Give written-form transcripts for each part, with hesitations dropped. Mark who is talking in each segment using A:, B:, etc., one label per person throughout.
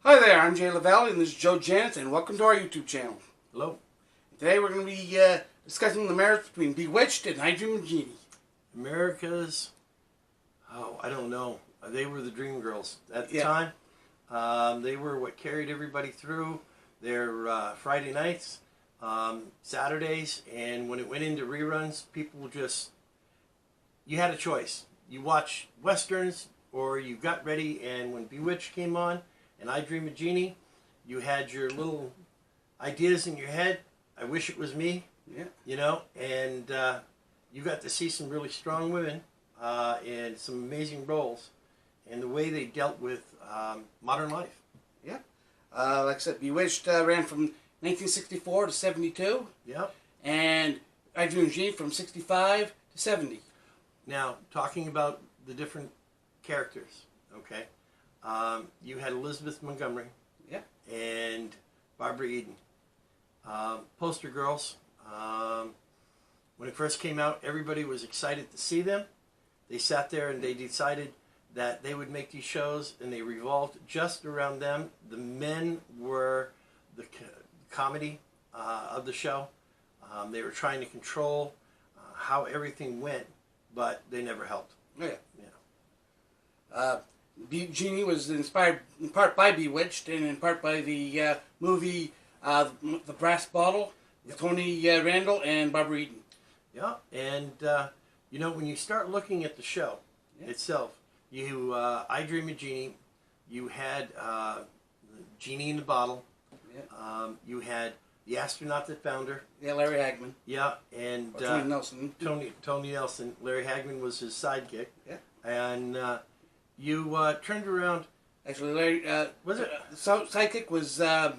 A: Hi there, I'm Jay Lavelle and this is Joe Janet, and welcome to our YouTube channel.
B: Hello.
A: Today we're going to be discussing the marriage between Bewitched and Idoj Bew and Jeannie.
B: America's, I don't know. They were the dream girls at the time. They were what carried everybody through their Friday nights, Saturdays, and when it went into reruns, people just, you had a choice. You watch Westerns or you got ready, and when Bewitched came on, and I Dream of Jeannie, you had your little ideas in your head. I wish it was me.
A: Yeah.
B: You know, and you got to see some really strong women and some amazing roles, and the way they dealt with modern life.
A: Yeah. Like I said, Bewitched ran from 1964 to 72.
B: Yeah.
A: And Idoj Bew and Jeannie from 65 to 70.
B: Now, talking about the different characters, okay? You had Elizabeth Montgomery,
A: yeah,
B: and Barbara Eden. Poster girls. When it first came out, everybody was excited to see them. They sat there and they decided that they would make these shows, and they revolved just around them. The men were the comedy of the show. They were trying to control how everything went, but they never helped.
A: Oh, yeah.
B: Yeah.
A: Jeannie was inspired in part by Bewitched and in part by the movie The Brass Bottle with Tony Randall and Barbara Eden.
B: Yeah, and you know, when you start looking at the show itself, you I Dream of Jeannie, you had Jeannie in the Bottle, you had the astronaut that found her.
A: Yeah, Larry Hagman.
B: Yeah, and
A: Tony Nelson.
B: Tony Nelson. Larry Hagman was his sidekick.
A: Yeah,
B: and you turned around.
A: Actually, Larry
B: was it?
A: The sidekick was not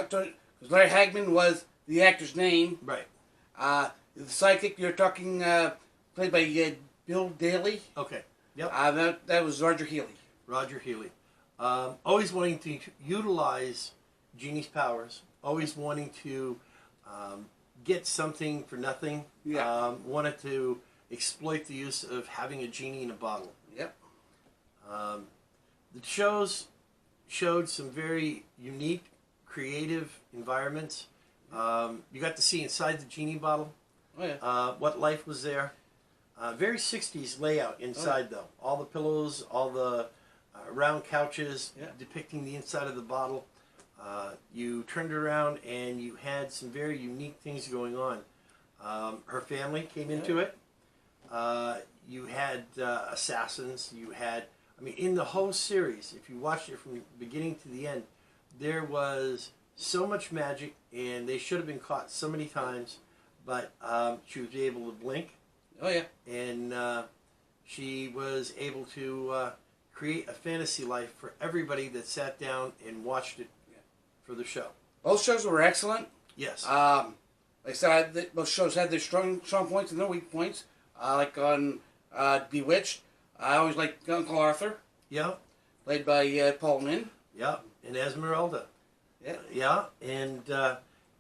A: Tony. Larry Hagman was the actor's name.
B: Right.
A: The sidekick you're talking played by Bill Daly.
B: Okay. Yep.
A: That was Roger Healy.
B: Roger Healy. Always wanting to utilize Jeannie's powers. Always wanting to get something for nothing.
A: Yeah.
B: Wanted to exploit the use of having a genie in a bottle.
A: Yep.
B: The shows showed some very unique, creative environments. You got to see inside the genie bottle.
A: Oh, yeah.
B: What life was there. Very 60s layout inside, though. All the pillows, all the round couches depicting the inside of the bottle. You turned around and you had some very unique things going on. Her family came into it. You had assassins. You had, I mean, in the whole series, if you watched it from the beginning to the end, there was so much magic, and they should have been caught so many times, but she was able to blink.
A: Oh, yeah.
B: And she was able to create a fantasy life for everybody that sat down and watched it for the show.
A: Both shows were excellent.
B: Yes.
A: Like I said, both shows had their strong points and their weak points. Like on Bewitched, I always liked Uncle Arthur.
B: Yeah.
A: Played by Paul Lynde.
B: Yeah. And Esmeralda.
A: Yeah.
B: Yeah. And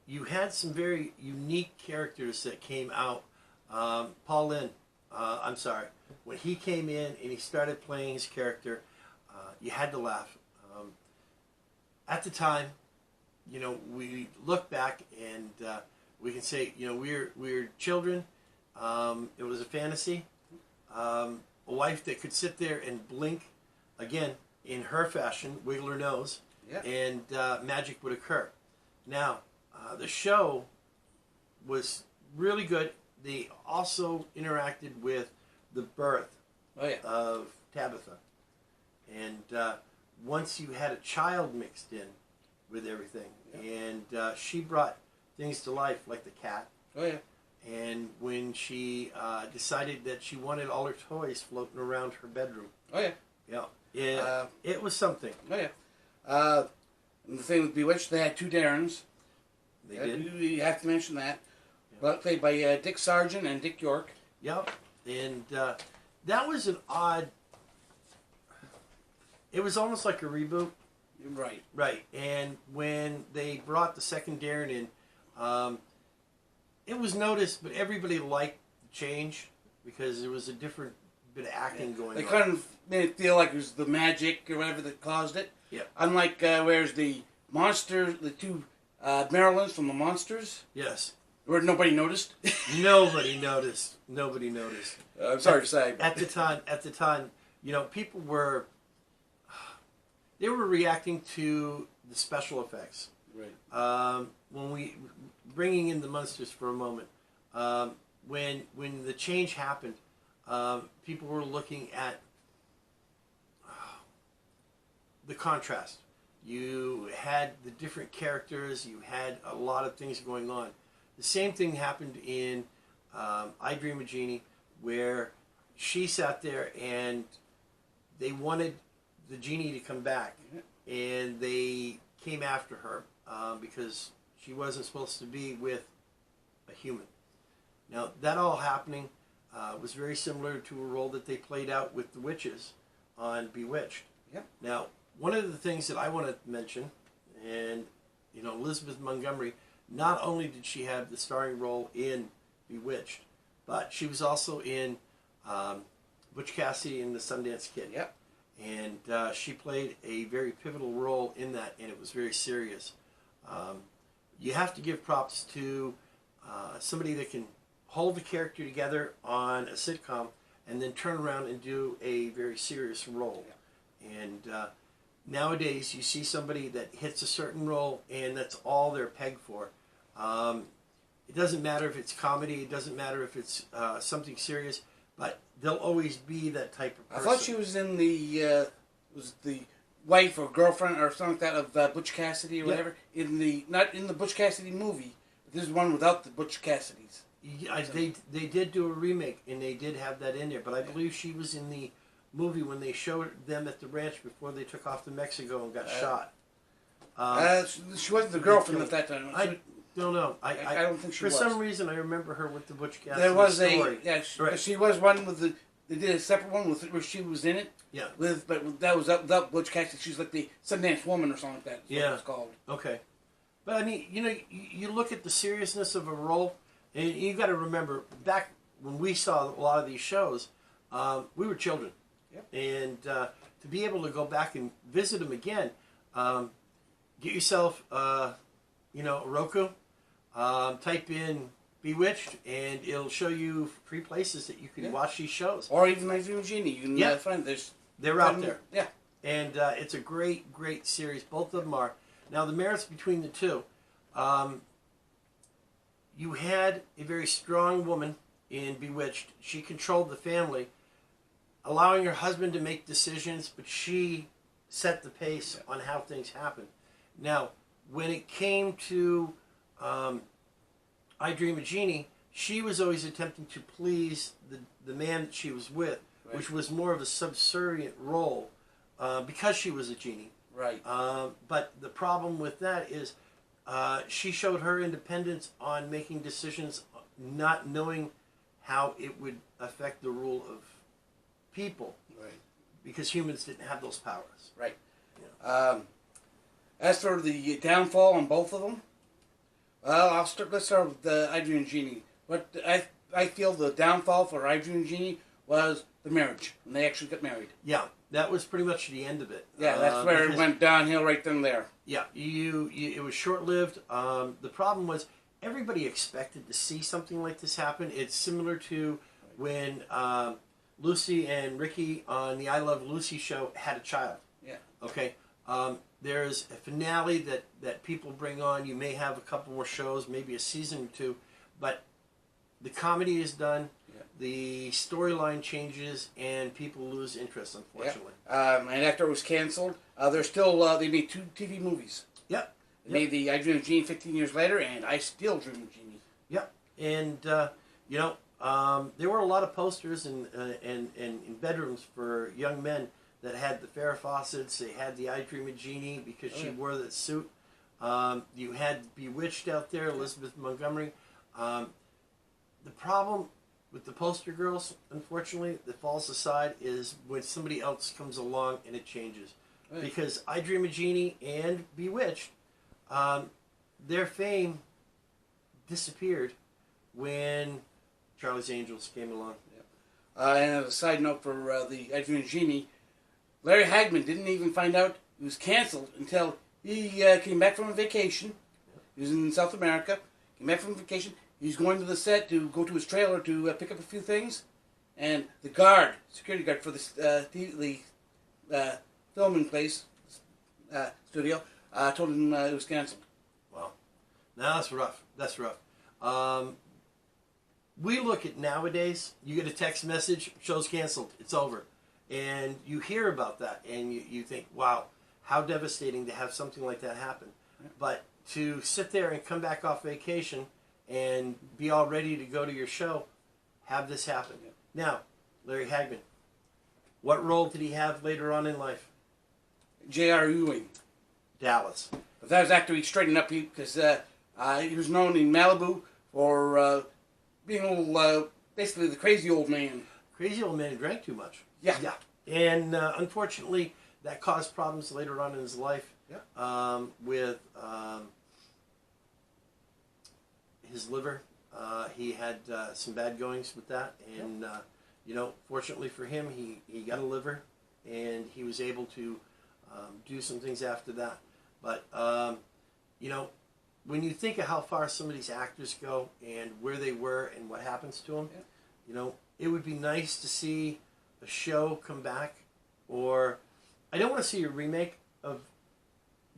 B: you had some very unique characters that came out. Paul Lynde, I'm sorry, when he came in and he started playing his character, you had to laugh. At the time, you know, we look back and we can say, you know, we're children. It was a fantasy. A wife that could sit there and blink, again, in her fashion, wiggle her nose, and magic would occur. Now, the show was really good. They also interacted with the birth of Tabitha. And once you had a child mixed in with everything, and she brought things to life like the cat.
A: Oh, yeah.
B: And when she decided that she wanted all her toys floating around her bedroom.
A: Oh, yeah.
B: Yeah. It was something.
A: Oh, yeah. And the thing with Bewitched, they had two Darrens.
B: They did.
A: You have to mention that. Played by Dick Sargent and Dick York.
B: Yep. And that was an odd... It was almost like a reboot.
A: Right.
B: Right. And when they brought the second Darren in, it was noticed, but everybody liked the change because there was a different bit of acting going on.
A: They kind of made it feel like it was the magic or whatever that caused it.
B: Yeah.
A: Unlike where's the monster, the two Marilyns from the Monsters,
B: Yes.
A: where nobody noticed.
B: Nobody noticed. Nobody noticed.
A: I'm sorry to say.
B: At the time, you know, people were they were reacting to the special effects.
A: Right.
B: When we bringing in the monsters for a moment, when the change happened, people were looking at the contrast. You had the different characters. You had a lot of things going on. The same thing happened in I Dream of Jeannie, where she sat there and they wanted the genie to come back, and they came after her because she wasn't supposed to be with a human. Now, that all happening was very similar to a role that they played out with the witches on Bewitched.
A: Yep.
B: Now, one of the things that I want to mention, and you know, Elizabeth Montgomery, not only did she have the starring role in Bewitched, but she was also in Butch Cassidy and the Sundance Kid.
A: Yep.
B: And she played a very pivotal role in that, and it was very serious. You have to give props to somebody that can hold the character together on a sitcom and then turn around and do a very serious role. Yeah. And nowadays, you see somebody that hits a certain role, and that's all they're pegged for. It doesn't matter if it's comedy. It doesn't matter if it's something serious. But they'll always be that type of person.
A: I thought she was in the was the wife or girlfriend or something like that of Butch Cassidy or whatever. In the not in the Butch Cassidy movie. This is one without the Butch Cassidys.
B: Yeah, they did do a remake, and they did have that in there. But I believe she was in the movie when they showed them at the ranch before they took off to Mexico and got shot.
A: She wasn't the girlfriend at that time.
B: I don't know. I
A: don't think she was.
B: For some reason, I remember her with the Butch Cassidy
A: There was
B: story.
A: right. She was one with the. They did a separate one where she was in it.
B: Yeah.
A: But that was without Butch Cassidy. She's like the Sundance Woman or something like that. That's what it was called.
B: Okay. But I mean, you know, you look at the seriousness of a role, and you got to remember back when we saw a lot of these shows, we were children.
A: Yep.
B: And to be able to go back and visit them again, get yourself, you know, Roku, type in Bewitched, and it'll show you free places that you can watch these shows.
A: Or even I Dream of Jeannie. You can find
B: they're out there.
A: Yeah.
B: And it's a great, great series. Both of them are. Now, the merits between the two, you had a very strong woman in Bewitched. She controlled the family, allowing her husband to make decisions, but she set the pace on how things happen. Now, when it came to I Dream of Jeannie, she was always attempting to please the man that she was with, which was more of a subservient role because she was a genie.
A: Right.
B: But the problem with that is she showed her independence on making decisions, not knowing how it would affect the rule of people.
A: Right.
B: Because humans didn't have those powers.
A: Right.
B: Yeah.
A: As for the downfall on both of them, well, let's start with I Dream of Jeannie. What I feel the downfall for I Dream of Jeannie was the marriage, when they actually got married.
B: Yeah, that was pretty much the end of it.
A: Yeah, that's where it went downhill right then and there.
B: Yeah, it was short-lived. The problem was everybody expected to see something like this happen. It's similar to when Lucy and Ricky on the I Love Lucy show had a child.
A: Yeah.
B: Okay. There's a finale that people bring on. You may have a couple more shows, maybe a season or two, but the comedy is done. Yeah. The storyline changes, and people lose interest, unfortunately.
A: Yeah. And after it was canceled, they made 2 TV movies.
B: Yep.
A: They made the I Dream of Jeannie 15 years later, and I Still Dream of Jeannie.
B: Yep. And you know, there were a lot of posters in bedrooms for young men that had the Farrah Fawcett's. They had the I Dream of Jeannie because she wore that suit. You had Bewitched out there, Elizabeth Montgomery. The problem with the poster girls, unfortunately, that falls aside is when somebody else comes along and it changes. Right. Because I Dream of Jeannie and Bewitched, their fame disappeared when Charlie's Angels came along.
A: And as a side note for the I Dream of Jeannie, Larry Hagman didn't even find out It was canceled until he came back from a vacation. He was in South America. Came back from vacation. He's going to the set to go to his trailer to pick up a few things, and the security guard for the filming place, studio, told him it was canceled.
B: Wow. Now that's rough. That's rough. We look at nowadays, you get a text message, show's canceled, it's over. And you hear about that, and you think, wow, how devastating to have something like that happen.
A: Yeah.
B: But to sit there and come back off vacation and be all ready to go to your show, have this happen.
A: Yeah.
B: Now, Larry Hagman, what role did he have later on in life?
A: J.R. Ewing.
B: Dallas.
A: But that was after he straightened up, because he was known in Malibu for being a little, basically the crazy old man.
B: Crazy old man drank too much.
A: Yeah.
B: Yeah. And unfortunately, that caused problems later on in his life.
A: Yeah.
B: With his liver. He had some bad goings with that. And, fortunately for him, he got a liver. And he was able to do some things after that. But, when you think of how far some of these actors go and where they were and what happens to them, it would be nice to see a show come back. Or I don't want to see a remake of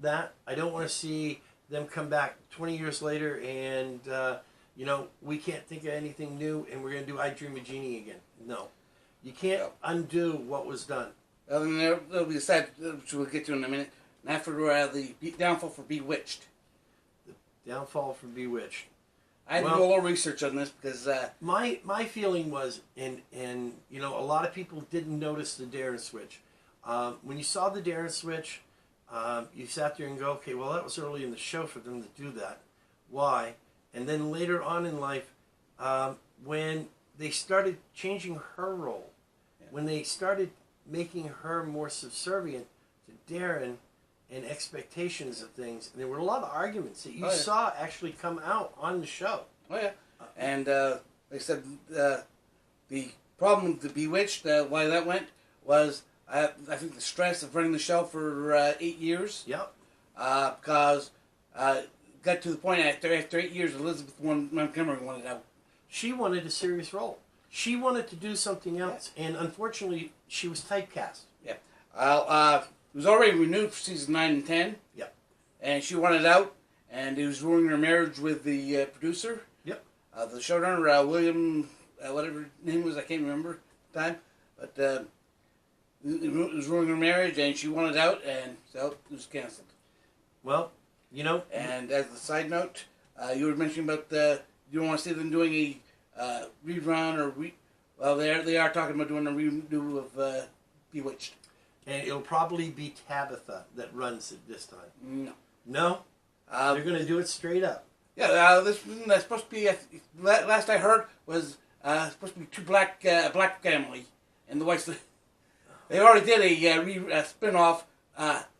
B: that. I don't want to see them come back 20 years later and, we can't think of anything new and we're going to do I Dream of Jeannie again. No. You can't undo what was done.
A: And there'll be a side, which we'll get to in a minute. And after the downfall for Bewitched.
B: The downfall for Bewitched.
A: I had to do a little research on this because...
B: My feeling was, and a lot of people didn't notice the dare and switch. When you saw the dare and switch, you sat there and go, okay, well, that was early in the show for them to do that. Why? And then later on in life, when they started changing her role, when they started making her more subservient to Darren and expectations of things, and there were a lot of arguments that you saw actually come out on the show.
A: Oh, yeah. And like I said, the problem with the Bewitched, why that went, was I think the stress of running the show for 8 years.
B: Yep.
A: Because got to the point after 8 years, Elizabeth Montgomery wanted out.
B: She wanted a serious role. She wanted to do something else, and unfortunately, she was typecast.
A: Yeah. It was already renewed for season 9 and 10.
B: Yep.
A: And she wanted out, and it was ruining her marriage with the producer.
B: Yep.
A: The showrunner, William, whatever his name was, I can't remember at the time. But it was ruining her marriage, and she wanted out, and so it was canceled.
B: Well,
A: And as a side note, you were mentioning about you don't want to see them doing a rerun or well, they are talking about doing a redo of Bewitched.
B: And it'll probably be Tabitha that runs it this time.
A: No.
B: No? They're going to do it straight up.
A: Yeah, this that's supposed to be. Last I heard was supposed to be two black family, and the whites. They already did a spin-off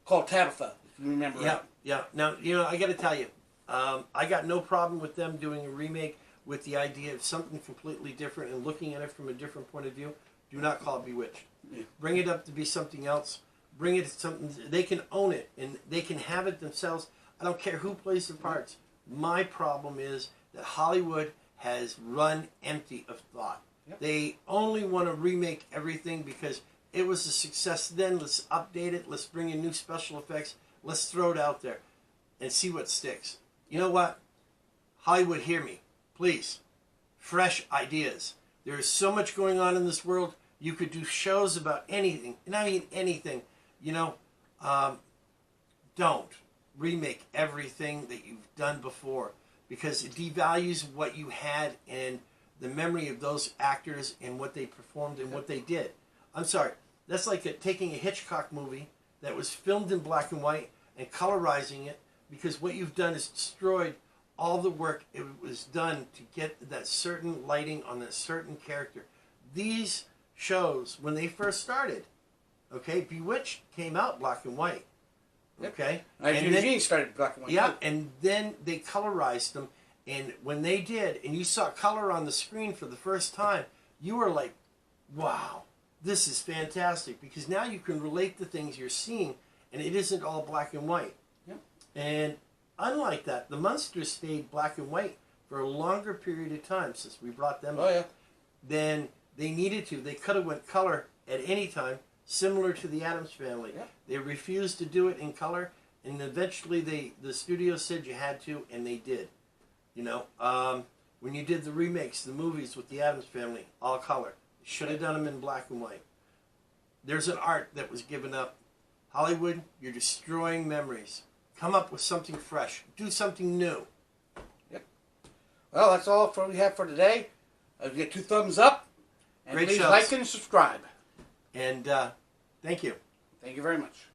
A: called Tabitha. If you remember.
B: Yeah, yeah. Now I got to tell you, I got no problem with them doing a remake with the idea of something completely different and looking at it from a different point of view. Do not call it Bewitched.
A: Yeah.
B: Bring it up to be something else. Bring it to something they can own it and they can have it themselves. I don't care who plays the parts. My problem is that Hollywood has run empty of thought. Yep. They only want to remake everything because it was a success then. Let's update it. Let's bring in new special effects. Let's throw it out there and see what sticks. You know what? Hollywood, hear me. Please. Fresh ideas. There is so much going on in this world. You could do shows about anything. And I mean anything. Don't remake everything that you've done before because it devalues what you had and the memory of those actors and what they performed and what they did. I'm sorry. That's like taking a Hitchcock movie that was filmed in black and white and colorizing it because what you've done is destroyed all the work it was done to get that certain lighting on that certain character. These shows, when they first started, okay, Bewitched came out black and white. Okay?
A: And then started black and white.
B: Yeah, and then they colorized them. And when they did, and you saw color on the screen for the first time, you were like, wow, this is fantastic. Because now you can relate the things you're seeing and it isn't all black and white.
A: Yep.
B: And unlike that, the Munsters stayed black and white for a longer period of time since we brought them
A: Oh, yeah.
B: than they needed to. They could have went color at any time, similar to the Addams Family.
A: Yeah.
B: They refused to do it in color, and eventually the studio said you had to, and they did. You know, when you did the remakes, the movies with the Addams Family, all color. You should have done them in black and white. There's an art that was given up. Hollywood, you're destroying memories. Come up with something fresh. Do something new.
A: Yep. Well, that's all we have for today. Get 2 thumbs up. And
B: Great
A: please
B: shows.
A: like and subscribe.
B: And thank you.
A: Thank you very much.